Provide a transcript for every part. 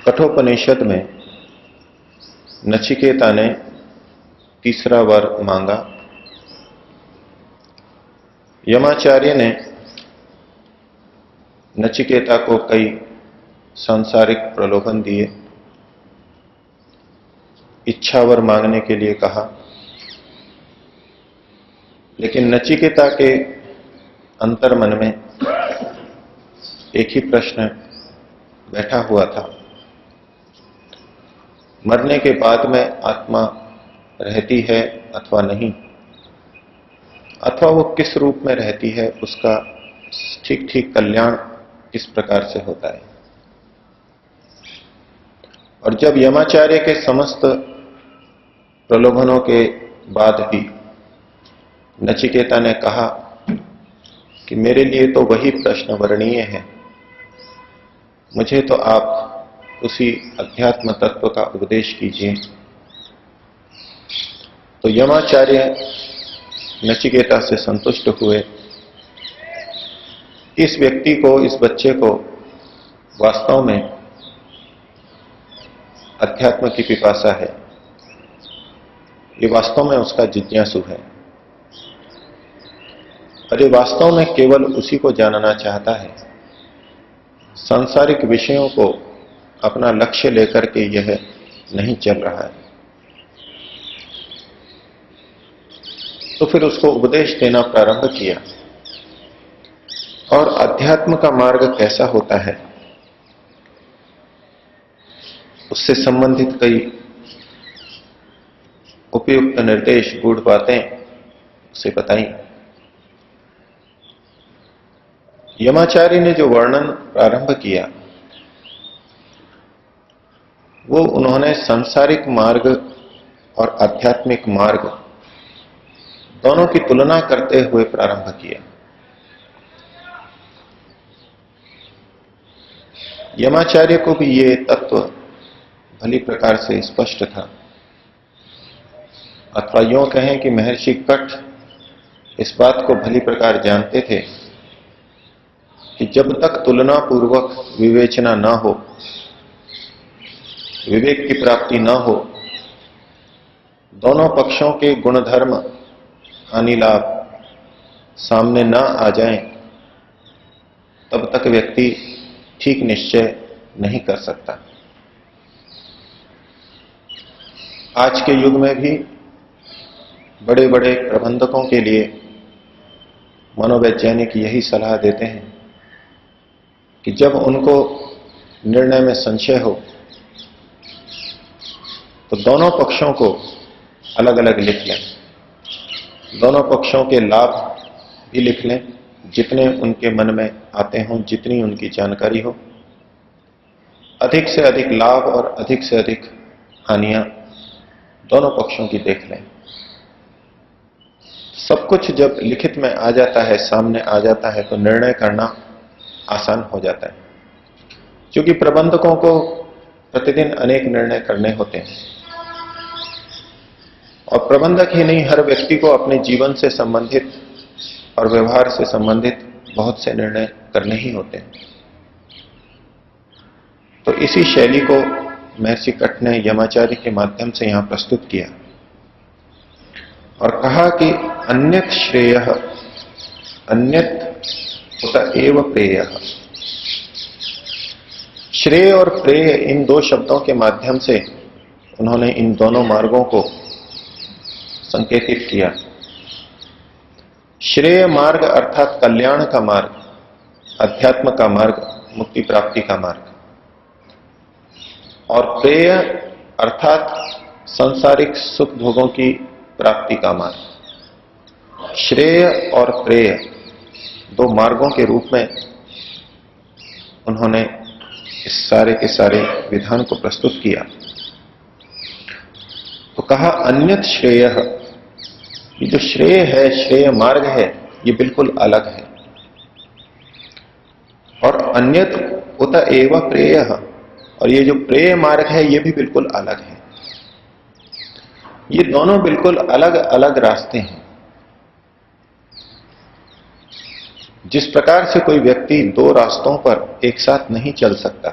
कठोपनिषद में नचिकेता ने तीसरा वर मांगा। यमाचार्य ने नचिकेता को कई सांसारिक प्रलोभन दिए, इच्छावर मांगने के लिए कहा, लेकिन नचिकेता के अंतर्मन में एक ही प्रश्न बैठा हुआ था, मरने के बाद में आत्मा रहती है अथवा नहीं, अथवा वो किस रूप में रहती है, उसका ठीक ठीक कल्याण किस प्रकार से होता है। और जब यमाचार्य के समस्त प्रलोभनों के बाद भी नचिकेता ने कहा कि मेरे लिए तो वही प्रश्न वर्णीय है, मुझे तो आप उसी अध्यात्म तत्व का उपदेश कीजिए, तो यमाचार्य नचिकेता से संतुष्ट हुए। इस व्यक्ति को, इस बच्चे को वास्तव में अध्यात्म की पिपासा है, ये वास्तव में उसका जिज्ञासु है, और ये वास्तव में केवल उसी को जानना चाहता है। सांसारिक विषयों को अपना लक्ष्य लेकर के यह नहीं चल रहा है। तो फिर उसको उपदेश देना प्रारंभ किया, और अध्यात्म का मार्ग कैसा होता है उससे संबंधित कई उपयुक्त निर्देश, गूढ़ बातें उसे बताई। यमाचार्य ने जो वर्णन प्रारंभ किया वो उन्होंने सांसारिक मार्ग और आध्यात्मिक मार्ग दोनों की तुलना करते हुए प्रारंभ किया। यमाचार्य को भी ये तत्व भली प्रकार से स्पष्ट था, अथवा यूं कहें कि महर्षि कठ इस बात को भली प्रकार जानते थे कि जब तक तुलना पूर्वक विवेचना न हो, विवेक की प्राप्ति न हो, दोनों पक्षों के गुणधर्म हानि लाभ सामने न आ जाएं, तब तक व्यक्ति ठीक निश्चय नहीं कर सकता। आज के युग में भी बड़े बड़े प्रबंधकों के लिए मनोवैज्ञानिक यही सलाह देते हैं कि जब उनको निर्णय में संशय हो तो दोनों पक्षों को अलग अलग लिख लें, दोनों पक्षों के लाभ भी लिख लें, जितने उनके मन में आते हों, जितनी उनकी जानकारी हो, अधिक से अधिक लाभ और अधिक से अधिक हानियां दोनों पक्षों की देख लें। सब कुछ जब लिखित में आ जाता है, सामने आ जाता है, तो निर्णय करना आसान हो जाता है, क्योंकि प्रबंधकों को प्रतिदिन अनेक निर्णय करने होते हैं, और प्रबंधक ही नहीं, हर व्यक्ति को अपने जीवन से संबंधित और व्यवहार से संबंधित बहुत से निर्णय करने ही होते हैं। तो इसी शैली को महर्षि कठ ने यमाचार्य के माध्यम से यहां प्रस्तुत किया और कहा कि अन्यत श्रेयः अन्यत उत एव प्रेयः। श्रेय और प्रेय, इन दो शब्दों के माध्यम से उन्होंने इन दोनों मार्गों को संकेतित किया। श्रेय मार्ग अर्थात कल्याण का मार्ग, अध्यात्म का मार्ग, मुक्ति प्राप्ति का मार्ग, और प्रेय अर्थात सांसारिक सुख भोगों की प्राप्ति का मार्ग। श्रेय और प्रेय दो मार्गों के रूप में उन्होंने इस सारे के सारे विधान को प्रस्तुत किया। तो कहा अन्यत श्रेयः, ये जो श्रेय है, श्रेय मार्ग है, ये बिल्कुल अलग है, और अन्यत उत एव प्रेयः, और ये जो प्रेय मार्ग है ये भी बिल्कुल अलग है। ये दोनों बिल्कुल अलग अलग रास्ते हैं। जिस प्रकार से कोई व्यक्ति दो रास्तों पर एक साथ नहीं चल सकता,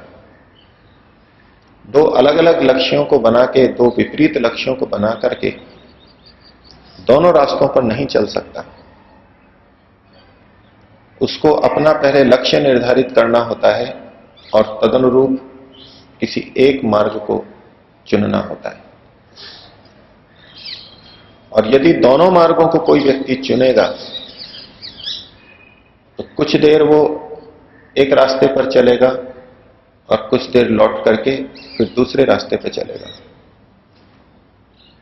दो अलग अलग लक्ष्यों को बना के, दो विपरीत लक्ष्यों को बना करके दोनों रास्तों पर नहीं चल सकता, उसको अपना पहले लक्ष्य निर्धारित करना होता है और तदनुरूप किसी एक मार्ग को चुनना होता है। और यदि दोनों मार्गों को कोई व्यक्ति चुनेगा तो कुछ देर वो एक रास्ते पर चलेगा और कुछ देर लौट करके फिर दूसरे रास्ते पर चलेगा,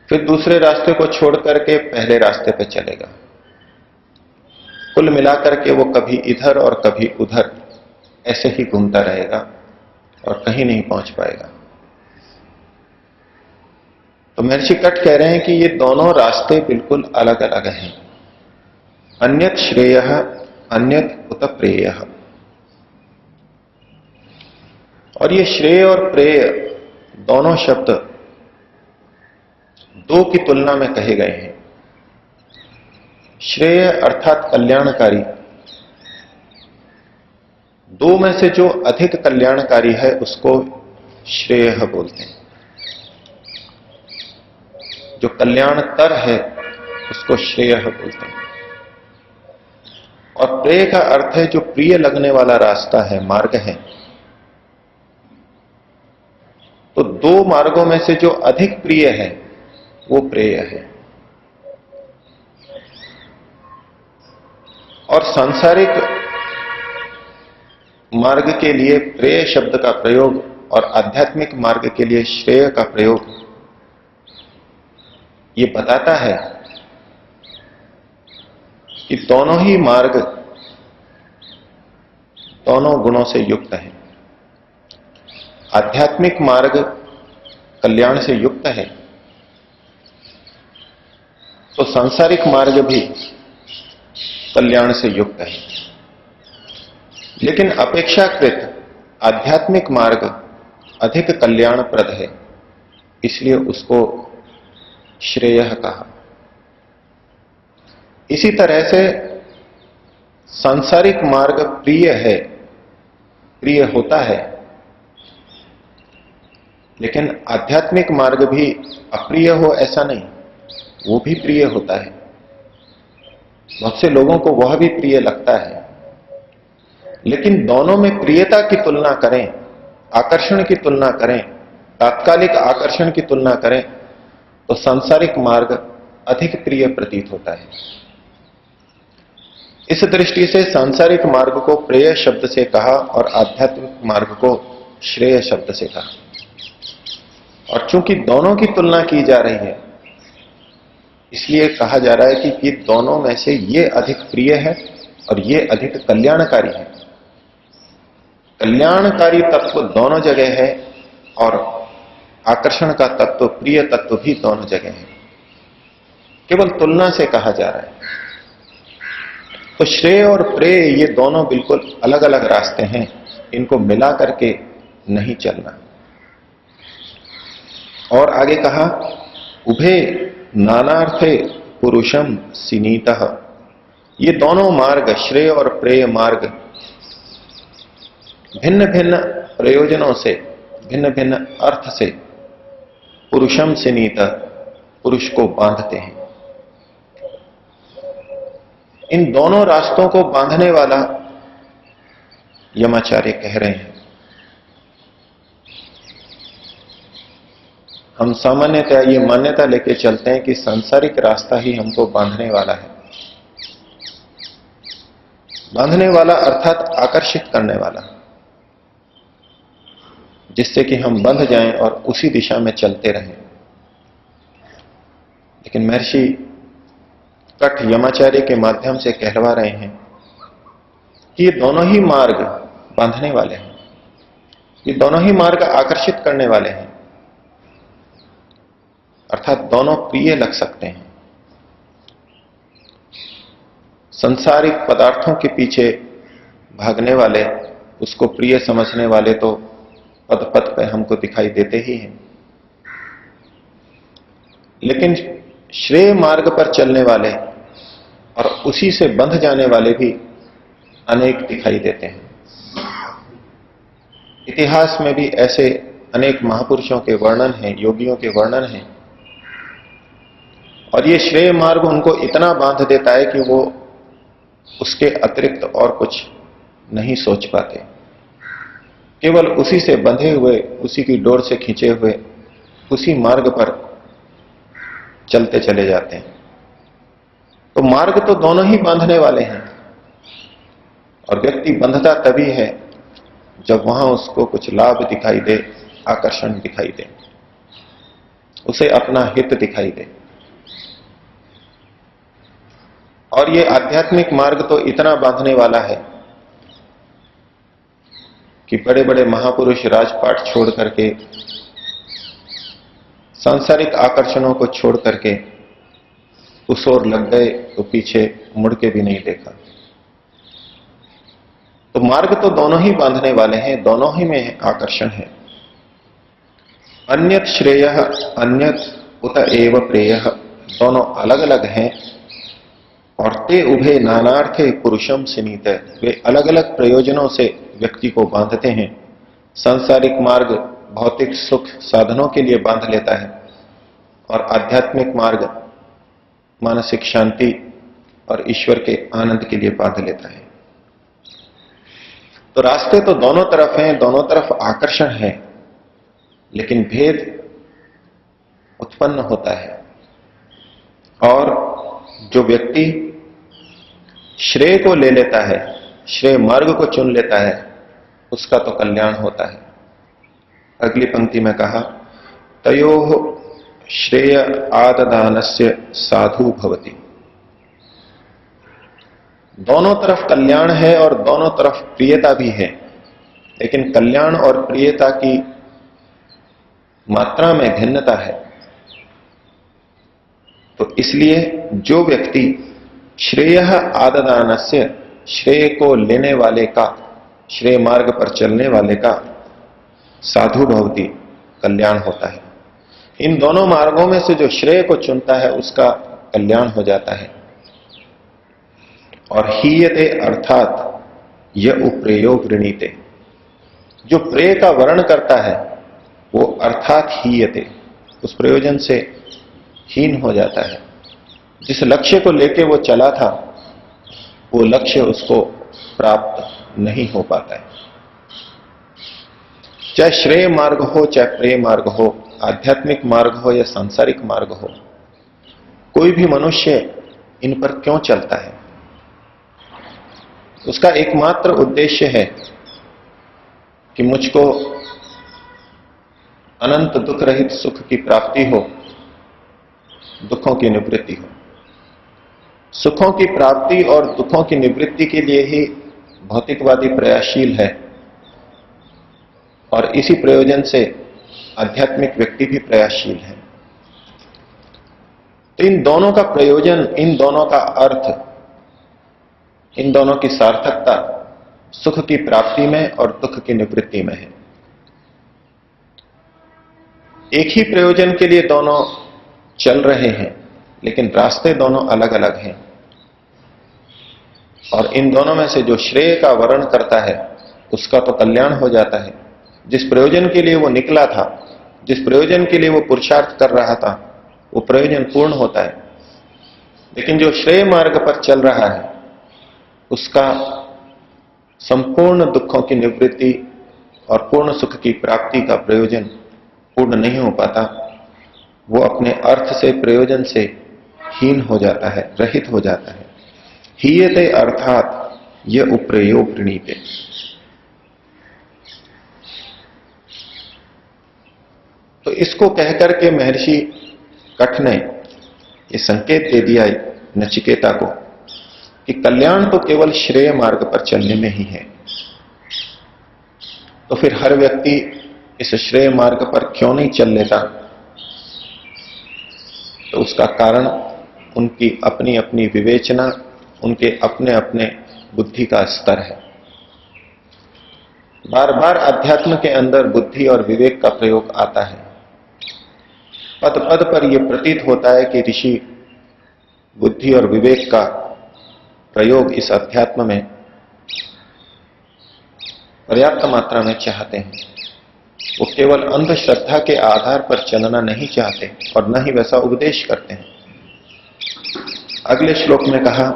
फिर दूसरे रास्ते को छोड़ करके पहले रास्ते पर चलेगा। कुल मिलाकर के वो कभी इधर और कभी उधर ऐसे ही घूमता रहेगा और कहीं नहीं पहुंच पाएगा। तो महर्षि कट कह रहे हैं कि ये दोनों रास्ते बिल्कुल अलग अलग हैं। अन्यत श्रेयः अन्यत उत प्रेयः। और ये श्रेय और प्रेय दोनों शब्द दो की तुलना में कहे गए हैं। श्रेय अर्थात कल्याणकारी, दो में से जो अधिक कल्याणकारी है उसको श्रेय बोलते हैं। जो कल्याणकर है उसको श्रेय बोलते हैं। और प्रेय का अर्थ है जो प्रिय लगने वाला रास्ता है, मार्ग है। तो दो मार्गों में से जो अधिक प्रिय है वो प्रेय है। और सांसारिक मार्ग के लिए प्रेय शब्द का प्रयोग और आध्यात्मिक मार्ग के लिए श्रेय का प्रयोग ये बताता है कि दोनों ही मार्ग दोनों गुणों से युक्त है। आध्यात्मिक मार्ग कल्याण से युक्त है तो सांसारिक मार्ग भी कल्याण से युक्त है। लेकिन अपेक्षाकृत आध्यात्मिक मार्ग अधिक कल्याणप्रद है, इसलिए उसको श्रेय कहा। इसी तरह से सांसारिक मार्ग प्रिय है, प्रिय होता है, लेकिन आध्यात्मिक मार्ग भी अप्रिय हो ऐसा नहीं, वो भी प्रिय होता है। बहुत से लोगों को वह भी प्रिय लगता है। लेकिन दोनों में प्रियता की तुलना करें, आकर्षण की तुलना करें, तात्कालिक आकर्षण की तुलना करें तो सांसारिक मार्ग अधिक प्रिय प्रतीत होता है। इस दृष्टि से सांसारिक मार्ग को प्रेय शब्द से कहा और आध्यात्मिक मार्ग को श्रेय शब्द से कहा। और चूंकि दोनों की तुलना की जा रही है इसलिए कहा जा रहा है कि ये दोनों में से ये अधिक प्रिय है और ये अधिक कल्याणकारी है। कल्याणकारी तत्व दोनों जगह है और आकर्षण का तत्व, प्रिय तत्व भी दोनों जगह है। केवल तुलना से कहा जा रहा है। तो श्रेय और प्रेय ये दोनों बिल्कुल अलग अलग रास्ते हैं, इनको मिला करके नहीं चलना। और आगे कहा उभे नानार्थे पुरुषम सिनीतः। ये दोनों मार्ग, श्रेय और प्रेय मार्ग, भिन्न भिन्न प्रयोजनों से, भिन्न भिन्न अर्थ से पुरुषम सिनीतः, पुरुष को बांधते हैं। इन दोनों रास्तों को बांधने वाला यमाचार्य कह रहे हैं। हम सामान्यतः ये मान्यता लेके चलते हैं कि सांसारिक रास्ता ही हमको बांधने वाला है। बांधने वाला अर्थात आकर्षित करने वाला, जिससे कि हम बंध जाएं और उसी दिशा में चलते रहें। लेकिन महर्षि कठ यमाचार्य के माध्यम से कहलवा रहे हैं कि ये दोनों ही मार्ग बांधने वाले हैं, ये दोनों ही मार्ग आकर्षित करने वाले हैं, अर्थात दोनों प्रिय लग सकते हैं। संसारिक पदार्थों के पीछे भागने वाले, उसको प्रिय समझने वाले तो पद पद पे हमको दिखाई देते ही हैं। लेकिन श्रेय मार्ग पर चलने वाले और उसी से बंध जाने वाले भी अनेक दिखाई देते हैं। इतिहास में भी ऐसे अनेक महापुरुषों के वर्णन हैं, योगियों के वर्णन हैं, और ये श्रेय मार्ग उनको इतना बांध देता है कि वो उसके अतिरिक्त और कुछ नहीं सोच पाते, केवल उसी से बंधे हुए, उसी की डोर से खींचे हुए उसी मार्ग पर चलते चले जाते हैं। तो मार्ग तो दोनों ही बांधने वाले हैं, और व्यक्ति बंधता तभी है जब वहां उसको कुछ लाभ दिखाई दे, आकर्षण दिखाई दे, उसे अपना हित दिखाई दे। और ये आध्यात्मिक मार्ग तो इतना बांधने वाला है कि बड़े बड़े महापुरुष राजपाट छोड़ करके, सांसारिक आकर्षणों को छोड़ करके उस ओर लग गए तो पीछे मुड़ के भी नहीं देखा। तो मार्ग तो दोनों ही बांधने वाले हैं, दोनों ही में आकर्षण है। अन्यत श्रेयः अन्यत उत एव प्रेयः, दोनों अलग अलग हैं, और ते उभे नानार्थे पुरुषम सिनीत, वे अलग अलग प्रयोजनों से व्यक्ति को बांधते हैं। सांसारिक मार्ग भौतिक सुख साधनों के लिए बांध लेता है, और आध्यात्मिक मार्ग मानसिक शांति और ईश्वर के आनंद के लिए बांध लेता है। तो रास्ते तो दोनों तरफ हैं, दोनों तरफ आकर्षण है, लेकिन भेद उत्पन्न होता है। और जो व्यक्ति श्रेय को ले लेता है, श्रेय मार्ग को चुन लेता है, उसका तो कल्याण होता है। अगली पंक्ति में कहा, तयोः श्रेय आददानस्य साधु भवति। दोनों तरफ कल्याण है और दोनों तरफ प्रियता भी है, लेकिन कल्याण और प्रियता की मात्रा में भिन्नता है। तो इसलिए जो व्यक्ति श्रेय आददानस्य, श्रेय को लेने वाले का, श्रेय मार्ग पर चलने वाले का साधु भवति, कल्याण होता है। इन दोनों मार्गों में से जो श्रेय को चुनता है उसका कल्याण हो जाता है। और हीयते अर्थात यह उप्रेयो वृणीते, जो प्रेय का वर्ण करता है वो अर्थात हीयते, उस प्रयोजन से हीन हो जाता है। जिस लक्ष्य को लेके वो चला था वो लक्ष्य उसको प्राप्त नहीं हो पाता है। चाहे श्रेय मार्ग हो, चाहे प्रेय मार्ग हो, आध्यात्मिक मार्ग हो या सांसारिक मार्ग हो, कोई भी मनुष्य इन पर क्यों चलता है? उसका एकमात्र उद्देश्य है कि मुझको अनंत दुख रहित सुख की प्राप्ति हो, दुखों की निवृत्ति हो। सुखों की प्राप्ति और दुखों की निवृत्ति के लिए ही भौतिकवादी प्रयासशील है, और इसी प्रयोजन से आध्यात्मिक व्यक्ति भी प्रयासशील है। तो इन दोनों का प्रयोजन, इन दोनों का अर्थ, इन दोनों की सार्थकता सुख की प्राप्ति में और दुख की निवृत्ति में है। एक ही प्रयोजन के लिए दोनों चल रहे हैं, लेकिन रास्ते दोनों अलग अलग हैं। और इन दोनों में से जो श्रेय का वर्ण करता है उसका तो कल्याण हो जाता है। जिस प्रयोजन के लिए वो निकला था, जिस प्रयोजन के लिए वो पुरुषार्थ कर रहा था, वो प्रयोजन पूर्ण होता है। लेकिन जो श्रेय मार्ग पर चल रहा है उसका संपूर्ण दुखों की निवृत्ति और पूर्ण सुख की प्राप्ति का प्रयोजन पूर्ण नहीं हो पाता। वो अपने अर्थ से, प्रयोजन से हीन हो जाता है, रहित हो जाता है। हीयते अर्थात यह उप्रेयो वृणीते। तो इसको कहकर के महर्षि कठ ने ये संकेत दे दिया नचिकेता को कि कल्याण तो केवल श्रेय मार्ग पर चलने में ही है। तो फिर हर व्यक्ति इस श्रेय मार्ग पर क्यों नहीं चल लेता? तो उसका कारण उनकी अपनी अपनी विवेचना, उनके अपने अपने बुद्धि का स्तर है। बार बार अध्यात्म के अंदर बुद्धि और विवेक का प्रयोग आता है। पद पद पर यह प्रतीत होता है कि ऋषि बुद्धि और विवेक का प्रयोग इस अध्यात्म में पर्याप्त मात्रा में चाहते हैं। वो केवल अंधश्रद्धा के आधार पर चलना नहीं चाहते और न ही वैसा उपदेश करते हैं। अगले श्लोक में कहा,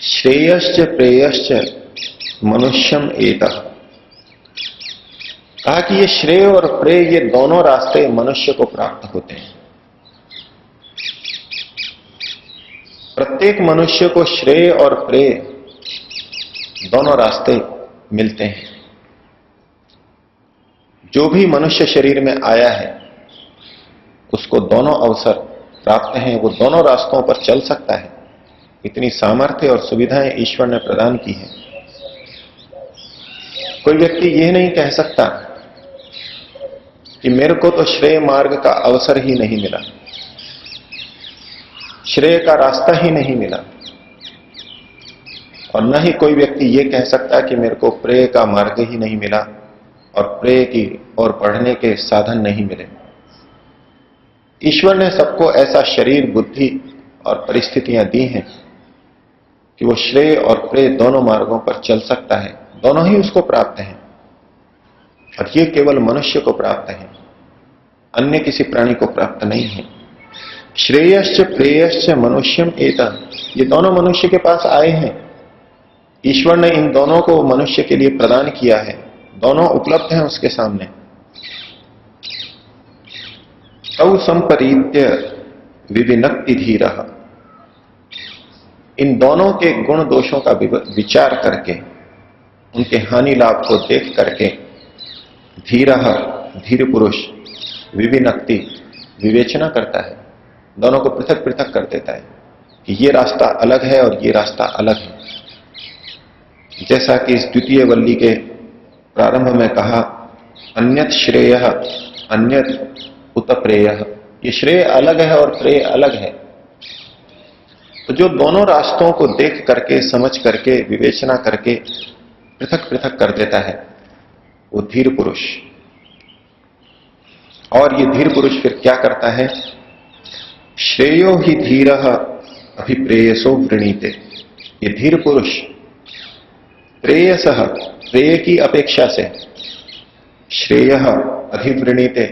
श्रेयश्च प्रेयश्च मनुष्यम एतः। कहा कि ये श्रेय और प्रेय, ये दोनों रास्ते मनुष्य को प्राप्त होते हैं। प्रत्येक मनुष्य को श्रेय और प्रेय दोनों रास्ते मिलते हैं। जो भी मनुष्य शरीर में आया है उसको दोनों अवसर प्राप्त हैं, वो दोनों रास्तों पर चल सकता है। इतनी सामर्थ्य और सुविधाएं ईश्वर ने प्रदान की है। कोई व्यक्ति यह नहीं कह सकता कि मेरे को तो श्रेय मार्ग का अवसर ही नहीं मिला, श्रेय का रास्ता ही नहीं मिला, और न ही कोई व्यक्ति ये कह सकता कि मेरे को प्रेय का मार्ग ही नहीं मिला और प्रेय की और पढ़ने के साधन नहीं मिले। ईश्वर ने सबको ऐसा शरीर, बुद्धि और परिस्थितियां दी हैं कि वो श्रेय और प्रेय दोनों मार्गों पर चल सकता है। दोनों ही उसको प्राप्त हैं और ये केवल मनुष्य को प्राप्त है, अन्य किसी प्राणी को प्राप्त नहीं है। श्रेयश्च प्रेयश्च मनुष्यम एतः, ये दोनों मनुष्य के पास आए हैं। ईश्वर ने इन दोनों को मनुष्य के लिए प्रदान किया है, दोनों उपलब्ध हैं उसके सामने। तौ संपरीत्य विविनक्ति धीरः, इन दोनों के गुण दोषों का विचार करके, उनके हानि लाभ को देख करके, धीरः धीर पुरुष विविनक्ति विवेचना करता है, दोनों को पृथक पृथक कर देता है कि ये रास्ता अलग है और ये रास्ता अलग है। जैसा कि इस द्वितीय वल्ली के प्रारंभ में कहा, अन्यत श्रेयः अन्यत उत प्रेयः, ये श्रेय अलग है और प्रेय अलग है। तो जो दोनों रास्तों को देख करके, समझ करके, विवेचना करके पृथक पृथक कर देता है, वो धीर पुरुष। और ये धीर पुरुष फिर क्या करता है, श्रेयो ही धीरः अभिप्रेयसो वृणीते। ये धीर पुरुष प्रेयसः, प्रेय की अपेक्षा से, श्रेयः अधिवृणीते,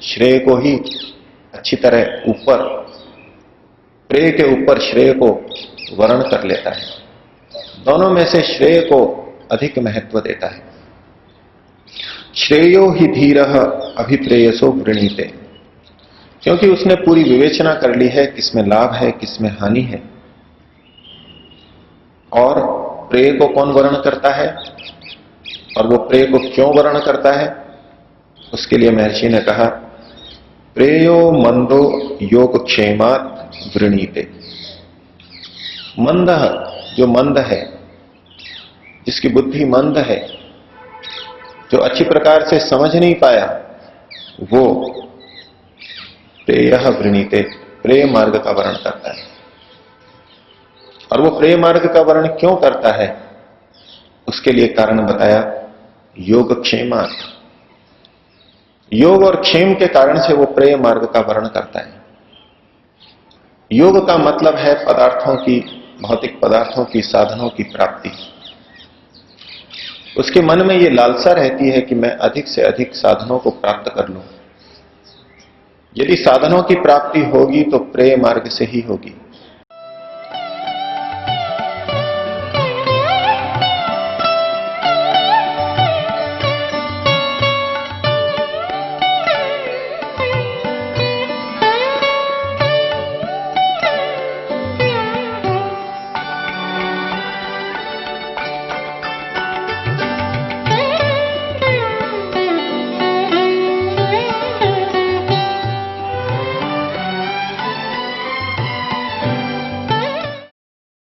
श्रेय को ही अच्छी तरह ऊपर, प्रेय के ऊपर श्रेय को वर्ण कर लेता है। दोनों में से श्रेय को अधिक महत्व देता है। श्रेयो ही धीरः अभिप्रेयसो वृणीते, क्योंकि उसने पूरी विवेचना कर ली है किसमें लाभ है, किसमें हानि है। और प्रेय को कौन वर्ण करता है और वो प्रेय को क्यों वर्ण करता है, उसके लिए महर्षि ने कहा, प्रेयो मंदो योग क्षेमात् वृणीते। मंद, जो मंद है, जिसकी बुद्धि मंद है, जो अच्छी प्रकार से समझ नहीं पाया, वो प्रेयः वृणीते, प्रेय मार्ग का वर्ण करता है। और वो प्रेय मार्ग का वर्ण क्यों करता है, उसके लिए कारण बताया, योग क्षेमात्। योग और क्षेम के कारण से वो प्रेय मार्ग का वर्ण करता है। योग का मतलब है पदार्थों की, भौतिक पदार्थों की, साधनों की प्राप्ति। उसके मन में ये लालसा रहती है कि मैं अधिक से अधिक साधनों को प्राप्त कर लूं। यदि साधनों की प्राप्ति होगी तो प्रेय मार्ग से ही होगी।